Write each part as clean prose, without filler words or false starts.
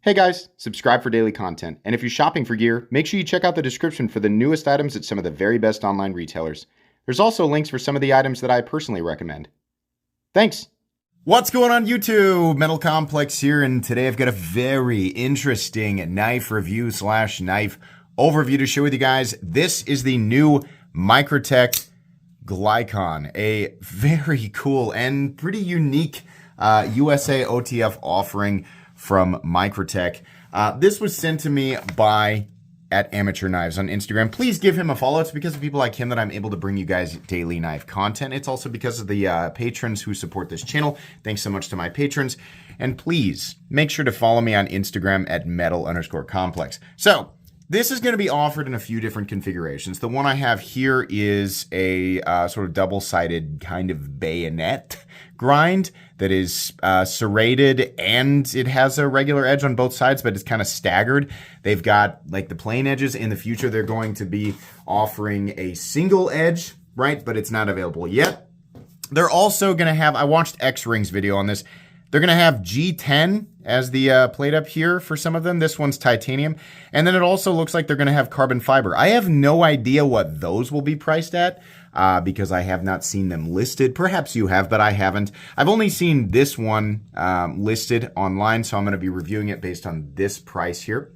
Hey guys, subscribe for daily content, and if you're shopping for gear, make sure you check out the description for the newest items at some of the very best online retailers. There's also links for some of the items that I personally recommend. Thanks! What's going on YouTube? Metal Complex here, and today I've got a very interesting knife review slash knife overview to share with you guys. This is the new Microtech Glykon, a very cool and pretty unique USA OTF offering from Microtech. This was sent to me by @AmateurKnives on Instagram. Please give him a follow. It's because of people like him that I'm able to bring you guys daily knife content. It's also because of the patrons who support this channel. Thanks so much to my patrons. And please make sure to follow me on Instagram at @metal_complex. So this is going to be offered in a few different configurations. The one I have here is a sort of double-sided kind of bayonet grind that is serrated, and it has a regular edge on both sides, but it's kind of staggered. They've got like the plain edges. In the future, they're going to be offering a single edge, right? But it's not available yet. They're also going to have, I watched X-Ring's video on this. They're going to have G10 as the plate up here for some of them. This one's titanium. And then it also looks like they're going to have carbon fiber. I have no idea what those will be priced at because I have not seen them listed. Perhaps you have, but I haven't. I've only seen this one listed online, so I'm going to be reviewing it based on this price here.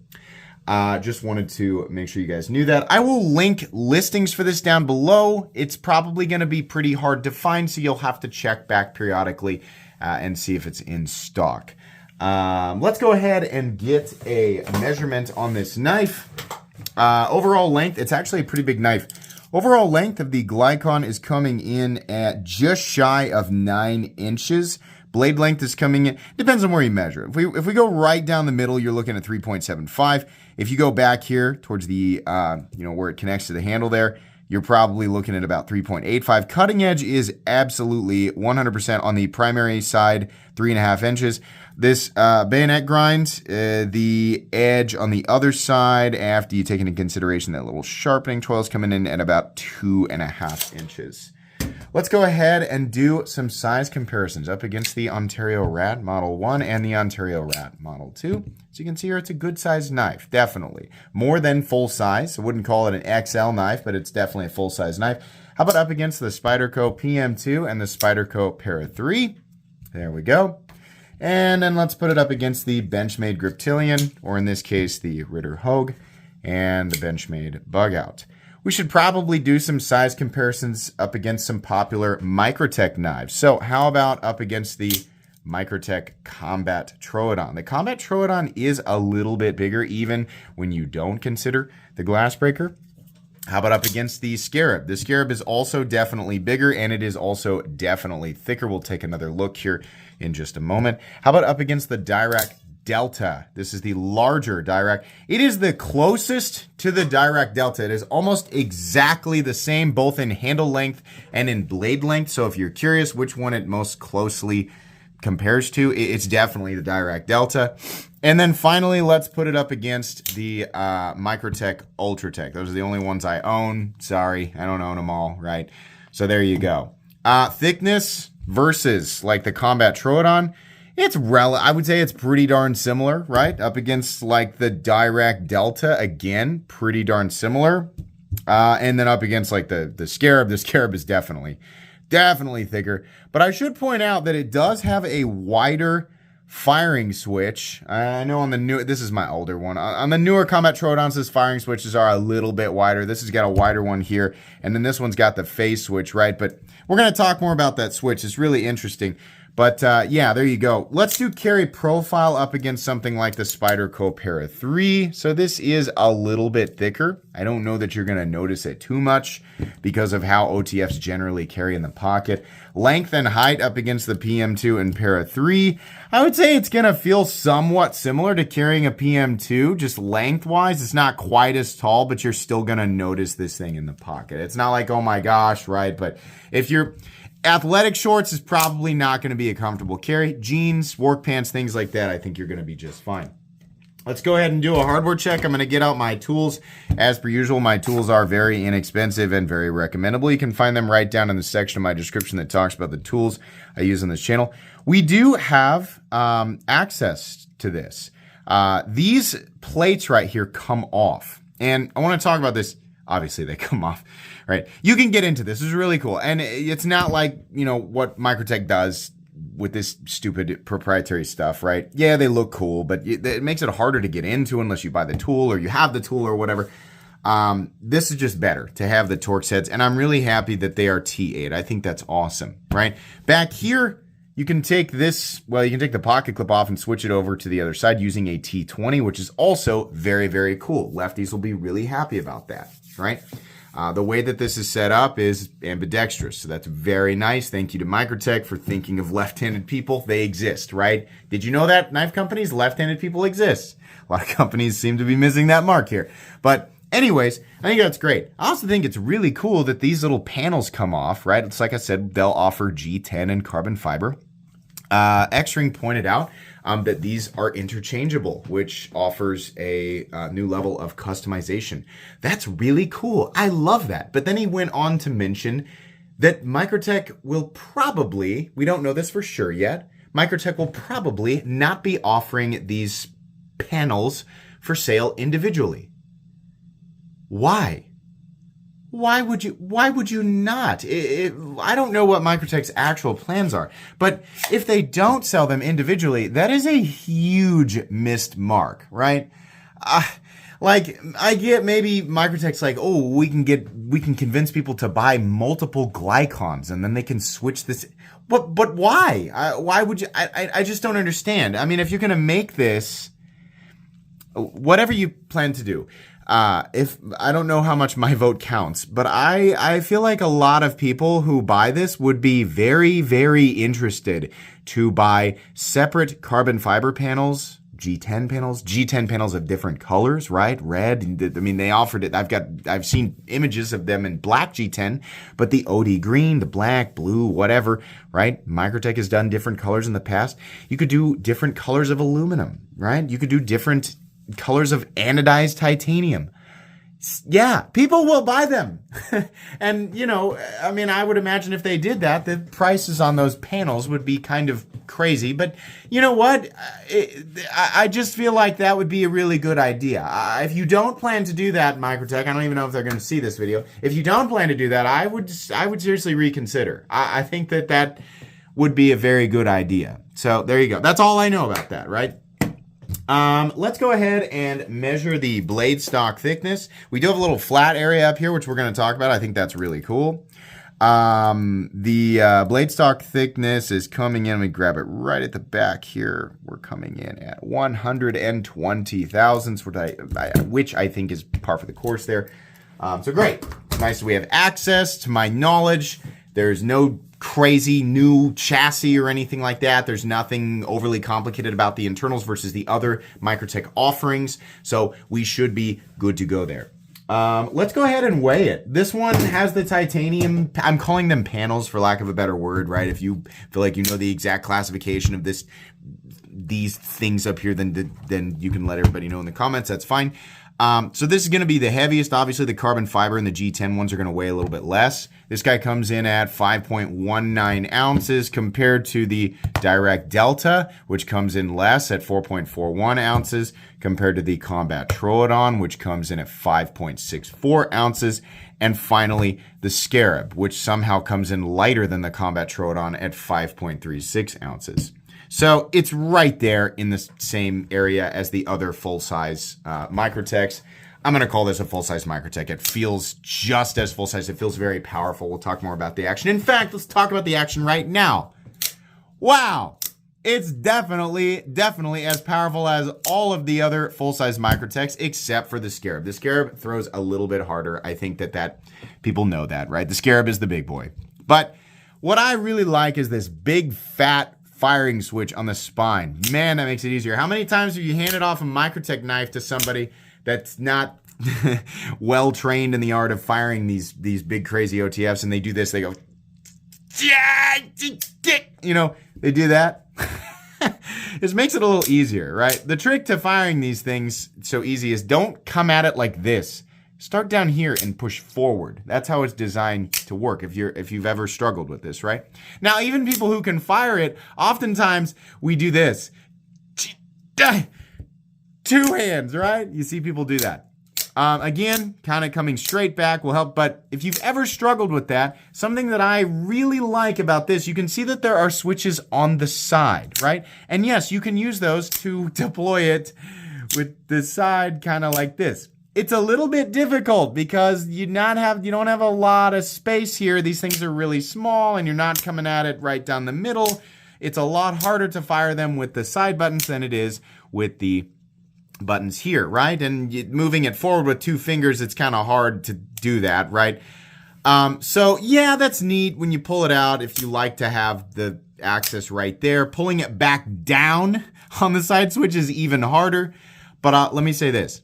Just wanted to make sure you guys knew that. I will link listings for this down below. It's probably going to be pretty hard to find, so you'll have to check back periodically and see if it's in stock. Let's go ahead and get a measurement on this knife. Overall length, it's actually a pretty big knife. Overall length of the Glykon is coming in at just shy of 9 inches. Blade length is coming in, depends on where you measure. If we go right down the middle, you're looking at 3.75. If you go back here towards the, where it connects to the handle there, you're probably looking at about 3.85. Cutting edge is absolutely 100% on the primary side, 3.5 inches. This bayonet grind, the edge on the other side, after you take into consideration that little sharpening tool, is coming in at about 2.5 inches. Let's go ahead and do some size comparisons up against the Ontario Rat Model 1 and the Ontario Rat Model 2. So you can see here it's a good sized knife, definitely. More than full size. I wouldn't call it an XL knife, but it's definitely a full size knife. How about up against the Spyderco PM2 and the Spyderco Para 3? There we go. And then let's put it up against the Benchmade Griptilian, or in this case, the Ritter Hogue, and the Benchmade Bug Out. We should probably do some size comparisons up against some popular Microtech knives. So how about up against the Microtech Combat Troodon? The Combat Troodon is a little bit bigger, even when you don't consider the glass breaker. How about up against the Scarab? The Scarab is also definitely bigger, and it is also definitely thicker. We'll take another look here in just a moment. How about up against the Dirac Delta? This is the larger Dirac. It is the closest to the Dirac Delta. It is almost exactly the same, both in handle length and in blade length. So if you're curious which one it most closely compares to, it's definitely the Dirac Delta. And then finally, let's put it up against the Microtech Ultratech. Those are the only ones I own. Sorry, I don't own them all, right? So there you go. Thickness versus like the Combat Troodon, I would say it's pretty darn similar, right? Up against like the Dirac Delta, again, pretty darn similar. And then up against like the Scarab is definitely thicker. But I should point out that it does have a wider firing switch. I know on the new, this is my older one. On the newer Combat Troodons, this firing switches are a little bit wider. This has got a wider one here. And then this one's got the phase switch, right? But we're going to talk more about that switch. It's really interesting. But yeah, there you go. Let's do carry profile up against something like the Spyderco Para 3. So this is a little bit thicker. I don't know that you're going to notice it too much because of how OTFs generally carry in the pocket. Length and height up against the PM2 and Para 3. I would say it's going to feel somewhat similar to carrying a PM2, just lengthwise. It's not quite as tall, but you're still going to notice this thing in the pocket. It's not like, oh my gosh, right? But if you're athletic shorts, is probably not going to be a comfortable carry. Jeans, work pants, things like that, I think you're going to be just fine. Let's go ahead and do a hardware check. I'm going to get out my tools. As per usual, my tools are very inexpensive and very recommendable. You can find them right down in the section of my description that talks about the tools I use on this channel. We do have access to this. These plates right here come off. And I want to talk about this. Obviously, they come off, right? You can get into this. This is really cool. And it's not like, what Microtech does with this stupid proprietary stuff, right? Yeah, they look cool, but it makes it harder to get into unless you buy the tool or you have the tool or whatever. This is just better to have the Torx heads, and I'm really happy that they are T8. I think that's awesome, right? Back here, you can take this, you can take the pocket clip off and switch it over to the other side using a T20, which is also very, very cool. Lefties will be really happy about that, right? The way that this is set up is ambidextrous, so that's very nice. Thank you to Microtech for thinking of left-handed people. They exist, right? Did you know that, knife companies? Left-handed people exist. A lot of companies seem to be missing that mark here. But anyways, I think that's great. I also think it's really cool that these little panels come off, right? It's like I said, they'll offer G10 and carbon fiber. X-Ring pointed out that these are interchangeable, which offers a new level of customization. That's really cool. I love that. But then he went on to mention that Microtech will probably, we don't know this for sure yet, Microtech will probably not be offering these panels for sale individually. Why? Why would you not? I don't know what Microtech's actual plans are, but if they don't sell them individually, that is a huge missed mark, right? I get maybe Microtech's like, oh, we can convince people to buy multiple Glykons and then they can switch this. But why? Why would you? I just don't understand. I mean, if you're going to make this, whatever you plan to do, if I don't know how much my vote counts, but I feel like a lot of people who buy this would be very, very interested to buy separate carbon fiber panels, G10 panels of different colors, right? Red. I mean, they offered it. I've seen images of them in black G10, but the OD green, the black, blue, whatever, right? Microtech has done different colors in the past. You could do different colors of aluminum, right? You could do different colors of anodized titanium. Yeah, people will buy them. And, I mean, I would imagine if they did that, the prices on those panels would be kind of crazy. But you know what? I just feel like that would be a really good idea. If you don't plan to do that, Microtech, I don't even know if they're going to see this video. If you don't plan to do that, I would seriously reconsider. I think that would be a very good idea. So there you go. That's all I know about that, right? Let's go ahead and measure the blade stock thickness. We do have a little flat area up here, which we're going to talk about. I think that's really cool. The blade stock thickness is coming in. Let me grab it right at the back here. We're coming in at 120 thousandths, which I think is par for the course there. So great. Nice. We have access to my knowledge. There's no crazy new chassis or anything like that. There's nothing overly complicated about the internals versus the other Microtech offerings. So we should be good to go there. Let's go ahead and weigh it. This one has the titanium. I'm calling them panels for lack of a better word, right? If you feel like you know the exact classification of these things up here, then you can let everybody know in the comments. That's fine. So this is going to be the heaviest. Obviously, the carbon fiber and the G10 ones are going to weigh a little bit less. This guy comes in at 5.19 ounces compared to the Direct Delta, which comes in less at 4.41 ounces, compared to the Combat Troodon, which comes in at 5.64 ounces. And finally, the Scarab, which somehow comes in lighter than the Combat Troodon at 5.36 ounces. So it's right there in the same area as the other full-size Microtechs. I'm going to call this a full-size Microtech. It feels just as full-size. It feels very powerful. We'll talk more about the action. In fact, let's talk about the action right now. Wow. It's definitely as powerful as all of the other full-size Microtechs, except for the Scarab. The Scarab throws a little bit harder. I think that people know that, right? The Scarab is the big boy. But what I really like is this big, fat firing switch on the spine. Man, that makes it easier. How many times have you handed off a Microtech knife to somebody that's not well trained in the art of firing these big crazy OTFs, and they do this, they go, they do that. This makes it a little easier, right? The trick to firing these things so easy is don't come at it like this. Start down here and push forward. That's how it's designed to work if you've ever struggled with this, right? Now, even people who can fire it, oftentimes we do this. 2 hands, right? You see people do that. Again, kind of coming straight back will help, but if you've ever struggled with that, something that I really like about this, you can see that there are switches on the side, right? And yes, you can use those to deploy it with the side kind of like this. It's a little bit difficult because you don't have a lot of space here. These things are really small and you're not coming at it right down the middle. It's a lot harder to fire them with the side buttons than it is with the buttons here, right? And moving it forward with 2 fingers, it's kind of hard to do that, right? So yeah, that's neat when you pull it out. If you like to have the access right there, pulling it back down on the side switch is even harder. But let me say this,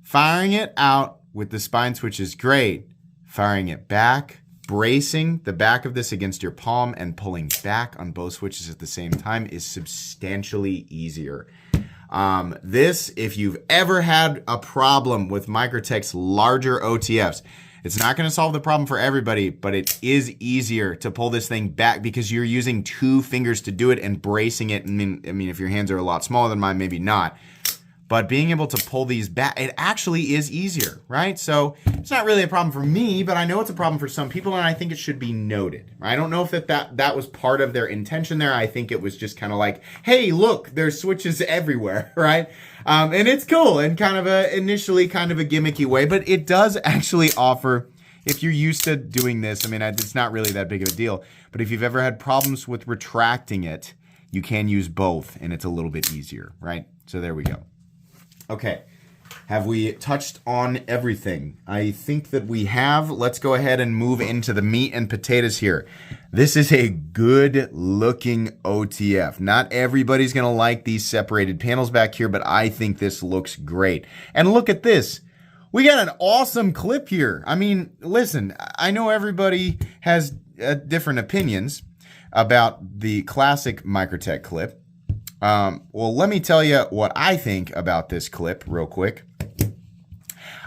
firing it out with the spine switch is great. Firing it back, bracing the back of this against your palm and pulling back on both switches at the same time is substantially easier. This, if you've ever had a problem with Microtech's larger OTFs, it's not going to solve the problem for everybody, but it is easier to pull this thing back because you're using 2 fingers to do it and bracing it. I mean, if your hands are a lot smaller than mine, maybe not. But being able to pull these back, it actually is easier, right? So it's not really a problem for me, but I know it's a problem for some people, and I think it should be noted. I don't know if that was part of their intention there. I think it was just kind of like, hey, look, there's switches everywhere, right? And it's cool and kind of initially kind of a gimmicky way, but it does actually offer, if you're used to doing this, I mean, it's not really that big of a deal, but if you've ever had problems with retracting it, you can use both, and it's a little bit easier, right? So there we go. Okay, have we touched on everything? I think that we have. Let's go ahead and move into the meat and potatoes here. This is a good looking OTF. Not everybody's gonna like these separated panels back here, but I think this looks great. And look at this. We got an awesome clip here. I mean, listen, I know everybody has different opinions about the classic Microtech clip. Well, let me tell you what I think about this clip real quick.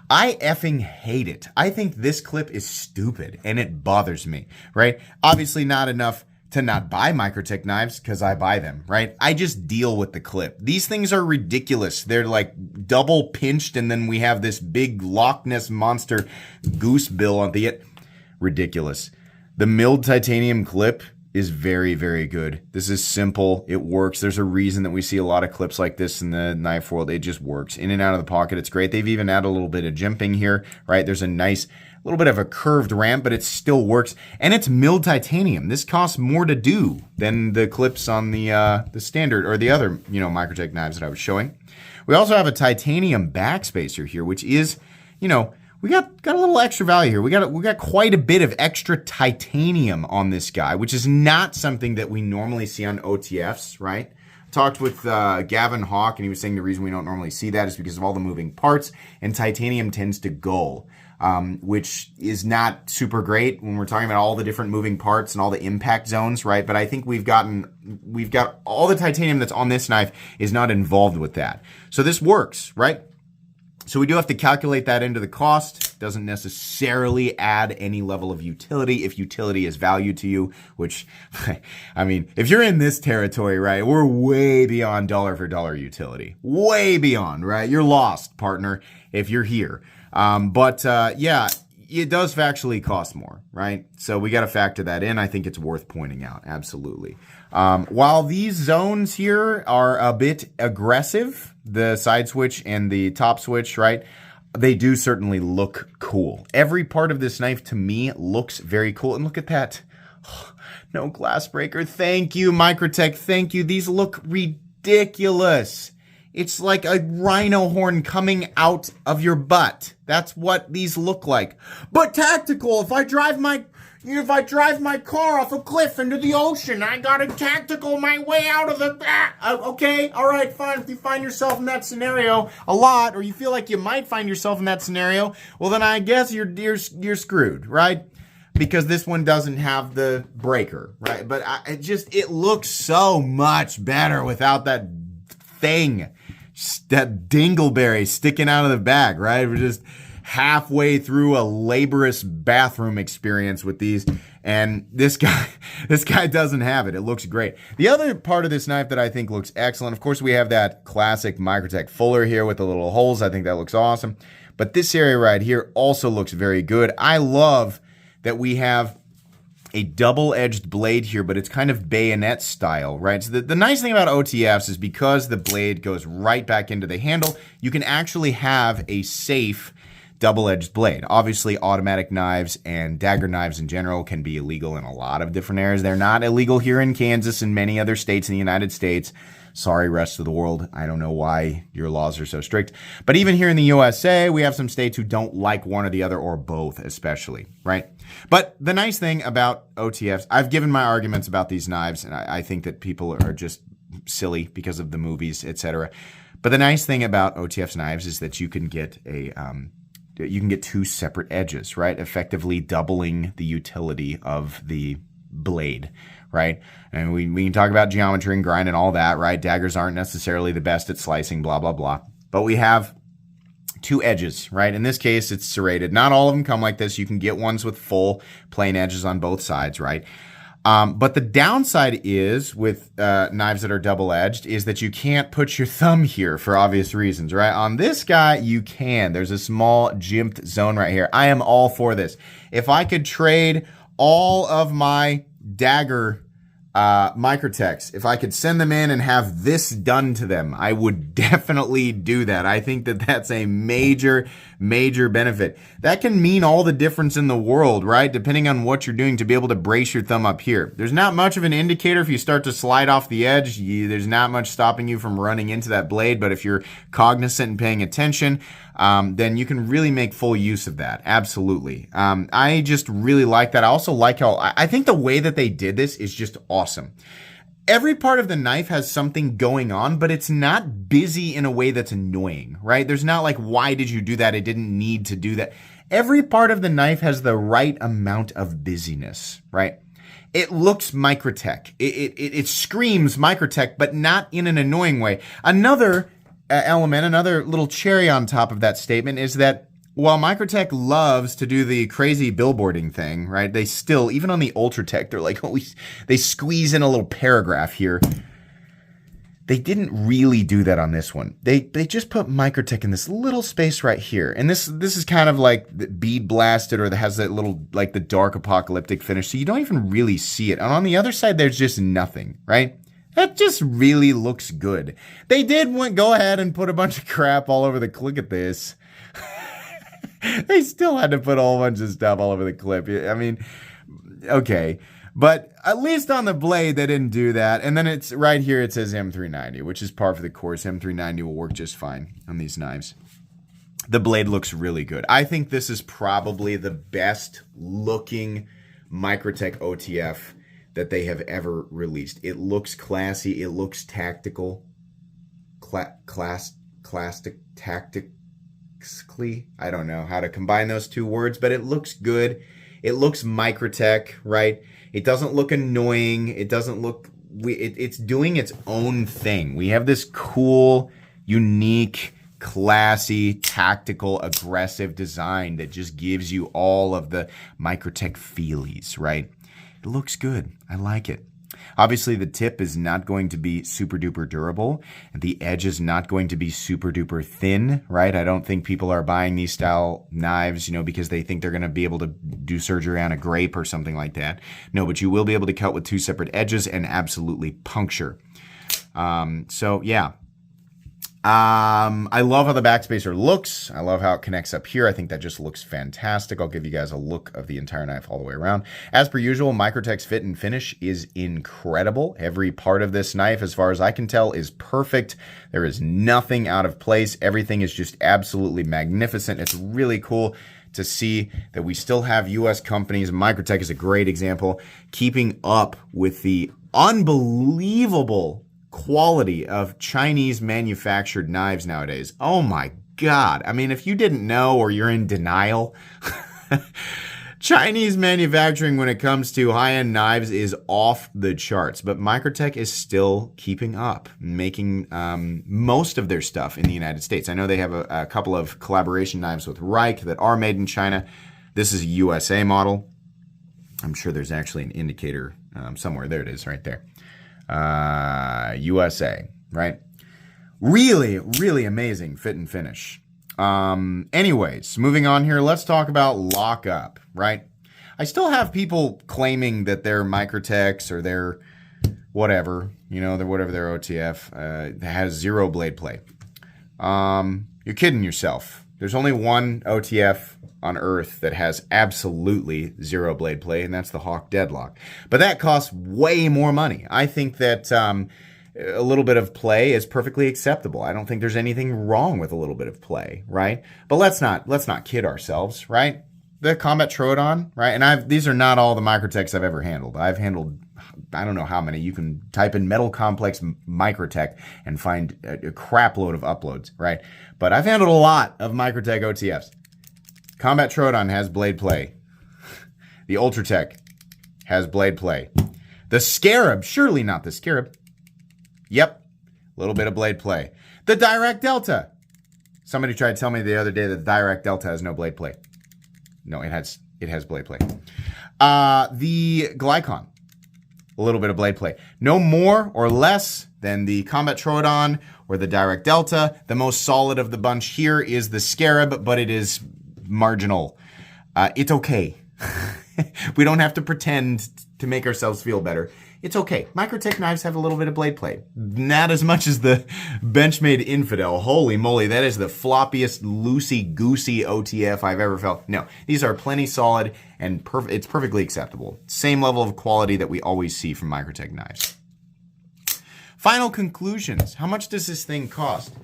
I effing hate it. I think this clip is stupid and it bothers me, right? Obviously not enough to not buy Microtech knives because I buy them, right? I just deal with the clip. These things are ridiculous. They're like double pinched and then we have this big Loch Ness monster goose bill on the ridiculous. The milled titanium clip is very, very good. This is simple. It works. There's a reason that we see a lot of clips like this in the knife world. It just works. In and out of the pocket, it's great. They've even added a little bit of jimping here, right? There's a nice little bit of a curved ramp, but it still works. And it's milled titanium. This costs more to do than the clips on the standard or the other, Microtech knives that I was showing. We also have a titanium backspacer here, which is, we got a little extra value here. We got quite a bit of extra titanium on this guy, which is not something that we normally see on OTFs, right? I talked with Gavin Hawk, and he was saying the reason we don't normally see that is because of all the moving parts, and titanium tends to gull, which is not super great when we're talking about all the different moving parts and all the impact zones, right? But I think we've got all the titanium that's on this knife is not involved with that. So this works, right? So we do have to calculate that into the cost. Doesn't necessarily add any level of utility if utility is value to you, which, I mean, if you're in this territory, right, we're way beyond dollar for dollar utility. Way beyond, right? You're lost, partner, if you're here. Yeah, it does actually cost more, right? So we got to factor that in. I think it's worth pointing out. Absolutely. While these zones here are a bit aggressive, the side switch and the top switch, right? They do certainly look cool. Every part of this knife to me looks very cool. And look at that. No glass breaker. Thank you, Microtech. Thank you. These look ridiculous. It's like a rhino horn coming out of your butt. That's what these look like. But tactical, if I drive my car off a cliff into the ocean, I gotta tactical my way out of the... okay, all right, fine. If you find yourself in that scenario a lot, or you feel like you might find yourself in that scenario, well, then I guess you're screwed, right? Because this one doesn't have the breaker, right? But it looks so much better without that thing, that dingleberry sticking out of the bag, right? We're just halfway through a laborious bathroom experience with these, And this guy doesn't have it. It looks great. The other part of this knife that I think looks excellent, of course, we have that classic Microtech fuller here with the little holes. I think that looks awesome. But this area right here also looks very good. I love that we have a double-edged blade here, but it's kind of bayonet style, right? So the nice thing about OTFs is because the blade goes right back into the handle, you can actually have a safe double-edged blade. Obviously, automatic knives and dagger knives in general can be illegal in a lot of different areas. They're not illegal here in Kansas and many other states in the United States. Sorry, rest of the world. I don't know why your laws are so strict. But even here in the USA, we have some states who don't like one or the other, or both especially, right? But the nice thing about OTFs, I've given my arguments about these knives, and I think that people are just silly because of the movies, etc. But the nice thing about OTF's knives is that you can get two separate edges, right? Effectively doubling the utility of the blade, right? And we can talk about geometry and grind and all that, right? Daggers aren't necessarily the best at slicing, blah, blah, blah. But we have two edges, right? In this case, it's serrated. Not all of them come like this. You can get ones with full plain edges on both sides, right? But the downside is with knives that are double-edged is that you can't put your thumb here for obvious reasons, right? On this guy, you can. There's a small jimped zone right here. I am all for this. If I could trade all of my dagger Microtechs, if I could send them in and have this done to them, I would definitely do that. I think that that's a major benefit. That can mean all the difference in the world, right? Depending on what you're doing, to be able to brace your thumb up here. There's not much of an indicator if you start to slide off the edge. There's not much stopping you from running into that blade, but if you're cognizant and paying attention, then you can really make full use of that. Absolutely. I just really like that. I also like how, I think the way that they did this is just awesome. Every part of the knife has something going on, but it's not busy in a way that's annoying, right? There's not like, why did you do that? I didn't need to do that. Every part of the knife has the right amount of busyness, right? It looks Microtech. It screams Microtech, but not in an annoying way. Another element, another little cherry on top of that statement is that while Microtech loves to do the crazy billboarding thing, right? They still, even on the Ultratech, they're like, they squeeze in a little paragraph here. They didn't really do that on this one. They just put Microtech in this little space right here. And this is kind of like bead blasted, or that has that little, like the dark apocalyptic finish. So you don't even really see it. And on the other side, there's just nothing, right? That just really looks good. They did go ahead and put a bunch of crap all over the, look at this. They still had to put a whole bunch of stuff all over the clip. I mean, okay. But at least on the blade, they didn't do that. And then it's right here, it says M390, which is par for the course. M390 will work just fine on these knives. The blade looks really good. I think this is probably the best looking Microtech OTF that they have ever released. It looks classy. It looks tactical. Tactically. I don't know how to combine those two words, but it looks good. It looks Microtech, right? It doesn't look annoying. It doesn't look... It's doing its own thing. We have this cool, unique, classy, tactical, aggressive design that just gives you all of the Microtech feelies, right? It looks good. I like it. Obviously, the tip is not going to be super duper durable. The edge is not going to be super duper thin, right? I don't think people are buying these style knives, because they think they're going to be able to do surgery on a grape or something like that. No, but you will be able to cut with two separate edges and absolutely puncture. So yeah. I love how the backspacer looks. I love how it connects up here. I think that just looks fantastic. I'll give you guys a look of the entire knife all the way around. As per usual, Microtech's fit and finish is incredible. Every part of this knife, as far as I can tell, is perfect. There is nothing out of place. Everything is just absolutely magnificent. It's really cool to see that we still have U.S. companies. Microtech is a great example, keeping up with the unbelievable quality of Chinese manufactured knives nowadays. Oh my God. I mean, if you didn't know or you're in denial, Chinese manufacturing when it comes to high-end knives is off the charts, but Microtech is still keeping up, making most of their stuff in the United States. I know they have a couple of collaboration knives with Reich that are made in China. This is a USA model. I'm sure there's actually an indicator somewhere. There it is right there. USA, right? Really, really amazing fit and finish. Anyways, moving on here, let's talk about lockup, right? I still have people claiming that their Microtechs or their whatever, whatever their OTF has zero blade play. You're kidding yourself. There's only one OTF on Earth that has absolutely zero blade play, and that's the Hawk Deadlock. But that costs way more money. I think that a little bit of play is perfectly acceptable. I don't think there's anything wrong with a little bit of play, right? But let's not kid ourselves, right? The Combat Troodon, right? And these are not all the Microtechs I've ever handled. I've handled, I don't know how many. You can type in Metal Complex Microtech and find a crap load of uploads, right? But I've handled a lot of Microtech OTFs. Combat Troodon has blade play. The Ultratech has blade play. The Scarab, surely not the Scarab. Yep, a little bit of blade play. The Direct Delta. Somebody tried to tell me the other day that the Direct Delta has no blade play. No, it has blade play. The Glykon, a little bit of blade play. No more or less than the Combat Troodon or the Direct Delta. The most solid of the bunch here is the Scarab, but it is marginal. It's okay. We don't have to pretend to make ourselves feel better. It's okay. Microtech knives have a little bit of blade play. Not as much as the Benchmade Infidel. Holy moly, that is the floppiest, loosey-goosey OTF I've ever felt. No, these are plenty solid, and it's perfectly acceptable. Same level of quality that we always see from Microtech knives. Final conclusions. How much does this thing cost?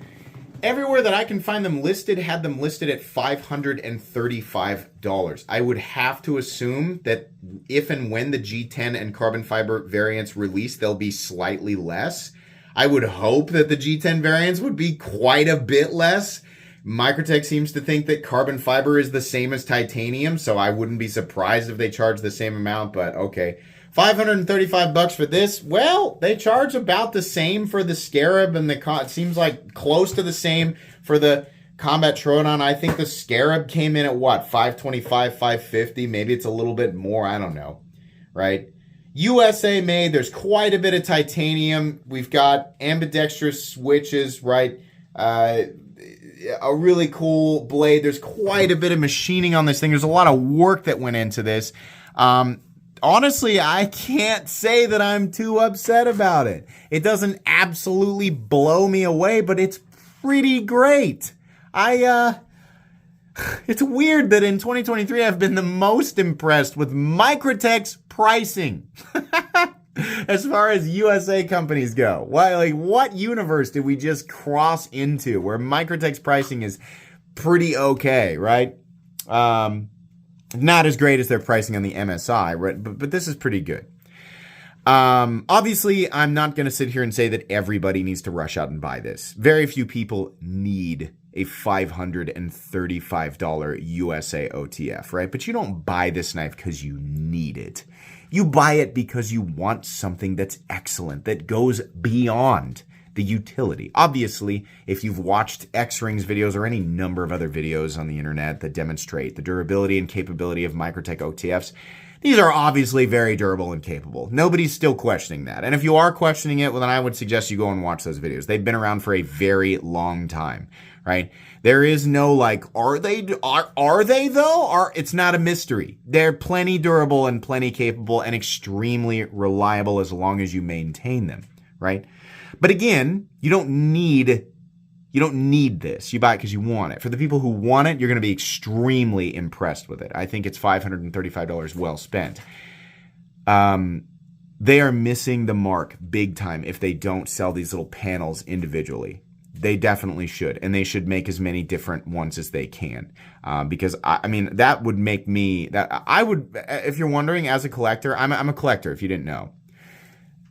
Everywhere that I can find them listed had them listed at $535. I would have to assume that if and when the G10 and carbon fiber variants release, they'll be slightly less. I would hope that the G10 variants would be quite a bit less. Microtech seems to think that carbon fiber is the same as titanium, so I wouldn't be surprised if they charge the same amount, but okay. $535 for this. Well, they charge about the same for the Scarab, and it seems like close to the same for the Combat Troodon. I think the Scarab came in at what, $525, $550? Maybe it's a little bit more. I don't know, right? USA made. There's quite a bit of titanium. We've got ambidextrous switches, right? A really cool blade. There's quite a bit of machining on this thing. There's a lot of work that went into this. Honestly, I can't say that I'm too upset about it. It doesn't absolutely blow me away, but it's pretty great. It's weird that in 2023 I've been the most impressed with Microtech's pricing. As far as USA companies go. What universe did we just cross into where Microtech's pricing is pretty okay, right? Not as great as their pricing on the MSI, right? But this is pretty good. Obviously, I'm not going to sit here and say that everybody needs to rush out and buy this. Very few people need a $535 USA OTF, right? But you don't buy this knife because you need it. You buy it because you want something that's excellent, that goes beyond the utility. Obviously, if you've watched X-Rings videos or any number of other videos on the internet that demonstrate the durability and capability of Microtech OTFs, these are obviously very durable and capable. Nobody's still questioning that. And if you are questioning it, well, then I would suggest you go and watch those videos. They've been around for a very long time, right? There is no are they though? It's not a mystery. They're plenty durable and plenty capable and extremely reliable as long as you maintain them, right? But again, you don't need this. You buy it because you want it. For the people who want it, you're going to be extremely impressed with it. I think it's $535 well spent. They are missing the mark big time if they don't sell these little panels individually. They definitely should, and they should make as many different ones as they can. Because that would make me if you're wondering, as a collector, I'm a collector. If you didn't know.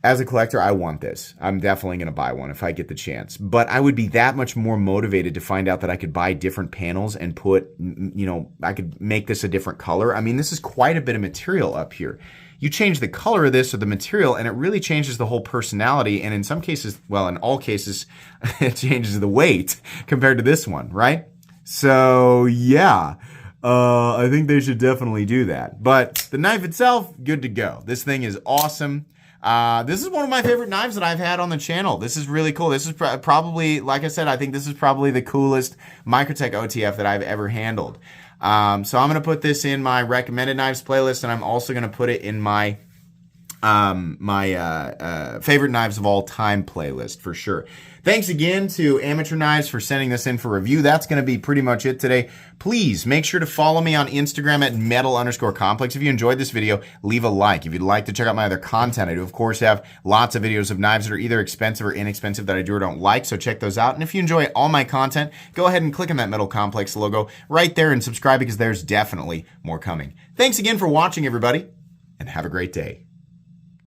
As a collector, I want this. I'm definitely going to buy one if I get the chance. But I would be that much more motivated to find out that I could buy different panels and I could make this a different color. I mean, this is quite a bit of material up here. You change the color of this or the material, and it really changes the whole personality. And in some cases, well, in all cases, it changes the weight compared to this one, right? So, yeah. I think they should definitely do that. But the knife itself, good to go. This thing is awesome. This is one of my favorite knives that I've had on the channel. This is really cool. This is probably, like I said, I think this is probably the coolest Microtech OTF that I've ever handled. So I'm going to put this in my recommended knives playlist, and I'm also going to put it in my favorite knives of all time playlist for sure. Thanks again to Amateur Knives for sending this in for review. That's going to be pretty much it today. Please make sure to follow me on Instagram at metal_complex. If you enjoyed this video, leave a like. If you'd like to check out my other content, I do of course have lots of videos of knives that are either expensive or inexpensive that I do or don't like, so check those out. And if you enjoy all my content, go ahead and click on that Metal Complex logo right there and subscribe, because there's definitely more coming. Thanks again for watching, everybody, and have a great day.